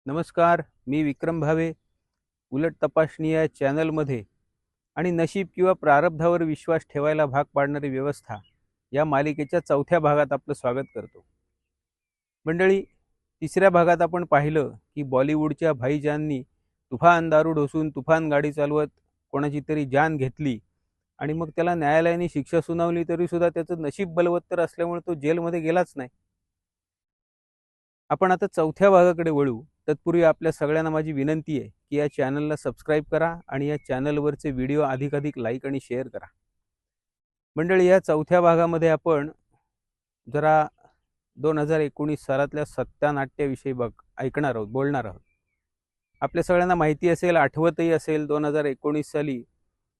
नमस्कार, मी विक्रम भावे. उलट तपासणी या चॅनलमध्ये आणि नशीब किंवा प्रारब्धावर विश्वास ठेवायला भाग पाडणारी व्यवस्था या मालिकेच्या चौथ्या भागात आपलं स्वागत करतो. मंडळी, तिसऱ्या भागात आपण पाहिलं की बॉलिवूडच्या भाईजाननी तुफान दारू ढोसून तुफान गाडी चालवत कोणाची तरी जान घेतली आणि मग त्याला न्यायालयाने शिक्षा सुनावली, तरी सुद्धा त्याचं नशीब बलवत्तर असल्यामुळे तो जेलमध्ये गेलाच नाही. आपण आता चौथ्या भागाकडे वळू. तत्पूर्वी आपल्या सगळ्यांना माझी विनंती आहे की या चॅनलला सबस्क्राईब करा आणि या चॅनलवरचे व्हिडिओ अधिकाधिक लाईक आणि शेअर करा. मंडळी, या चौथ्या भागामध्ये आपण जरा 2019 सालातल्या सत्यानाट्याविषयी ऐकणार आहोत, बोलणार आहोत. आपल्या सगळ्यांना माहिती असेल, आठवतही असेल, 2019 साली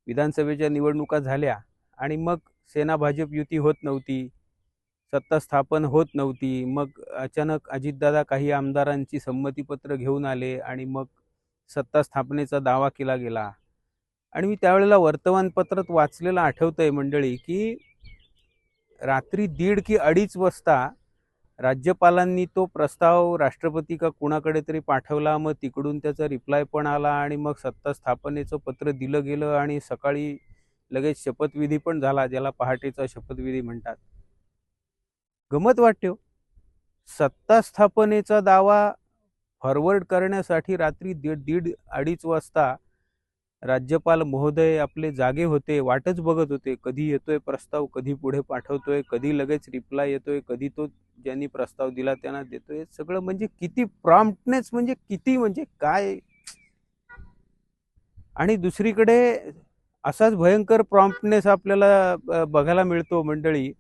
विधानसभेच्या निवडणुका झाल्या आणि मग सेना भाजप युती होत नव्हती, सत्ता स्थापन होत नव्हती. मग अचानक अजितदादा काही आमदारांची संमतीपत्र घेऊन आले आणि मग सत्ता स्थापनेचा दावा केला गेला. आणि मी त्यावेळेला वर्तमानपत्रात वाचलेलं आठवतंय मंडळी की रात्री 1:30 की 2:30 वाजता राज्यपालांनी तो प्रस्ताव राष्ट्रपती का कुणाकडे तरी पाठवला. मग तिकडून त्याचा रिप्लाय पण आला आणि मग सत्ता स्थापनेचं पत्र दिलं गेलं आणि सकाळी लगेच शपथविधी पण झाला, ज्याला पहाटेचा शपथविधी म्हणतात. गमत वाटते हो. सत्ता स्थापनेचा दावा फॉरवर्ड करण्यासाठी रात्री 1:30-2:30 वाजता राज्यपाल महोदय आपले जागे होते, वाटच बघत होते. कधी येतोय प्रस्ताव, कधी पुढे पाठवतोय, कधी लगेच रिप्लाय येतोय, कधी तो ज्यांनी प्रस्ताव दिला त्यांना देतोय. सगळं म्हणजे किती प्रॉम्प्टनेस, म्हणजे किती, म्हणजे काय. आणि दुसरीकडे असाच भयंकर प्रॉम्प्टनेस आपल्याला बघायला मिळतो मंडळी.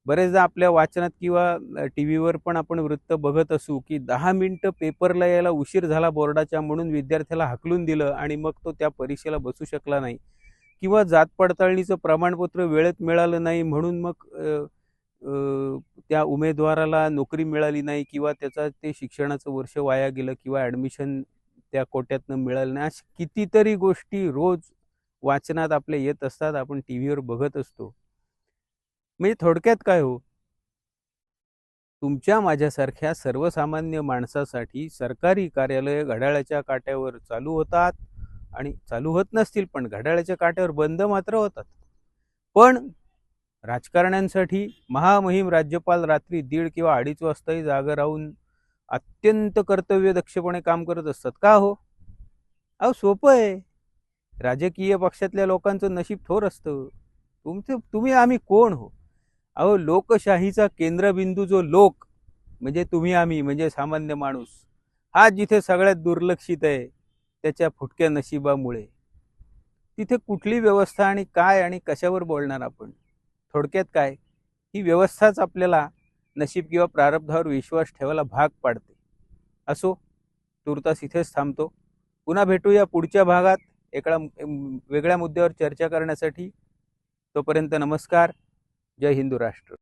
बरेचदा आपल्या वाचनात किंवा टीव्हीवर पण आपण वृत्त बघत असू की 10 मिनिटं पेपरला यायला उशीर झाला बोर्डाच्या म्हणून विद्यार्थ्याला हाकलून दिलं आणि मग तो त्या परीक्षेला बसू शकला नाही, किंवा जात पडताळणीचं प्रमाणपत्र वेळेत मिळालं नाही म्हणून मग त्या उमेदवाराला नोकरी मिळाली नाही, किंवा त्याचा ते शिक्षणाचं वर्ष वाया गेलं, किंवा ॲडमिशन त्या कोट्यातनं मिळालं नाही. अशा कितीतरी गोष्टी रोज वाचनात आपल्या येत असतात, आपण टीव्हीवर बघत असतो. म्हणजे थोडक्यात काय हो, तुमच्या माझ्यासारख्या सर्वसामान्य माणसासाठी सरकारी कार्यालय घड्याळाच्या काट्यावर चालू होतात आणि चालू होत नसतील पण घड्याळाच्या काट्यावर बंद मात्र होतात. पण राजकारण्यांसाठी महामहिम राज्यपाल रात्री 1:30 किंवा 2:30 वाजताही जागा राहून अत्यंत कर्तव्यदक्षपणे काम करत असतात. का हो? अहो सोपं आहे. राजकीय पक्षातल्या लोकांचं नशीब थोर असतं. तुम्ही आम्ही कोण हो? अहो, लोकशाहीचा केंद्रबिंदू जो लोक म्हणजे तुम्ही आम्ही म्हणजे सामान्य माणूस, हा जिथे सगळ्यात दुर्लक्षित आहे त्याच्या फुटक्या नशिबामुळे, तिथे कुठली व्यवस्था आणि काय आणि कशावर बोलणार आपण? थोडक्यात काय, ही व्यवस्थाच आपल्याला नशीब किंवा प्रारब्धावर विश्वास ठेवायला भाग पाडते. असो, तुर्तास इथेच थांबतो. पुन्हा भेटूया पुढच्या भागात एका वेगळ्या मुद्द्यावर चर्चा करण्यासाठी. तोपर्यंत नमस्कार. जय हिंदू राष्ट्र.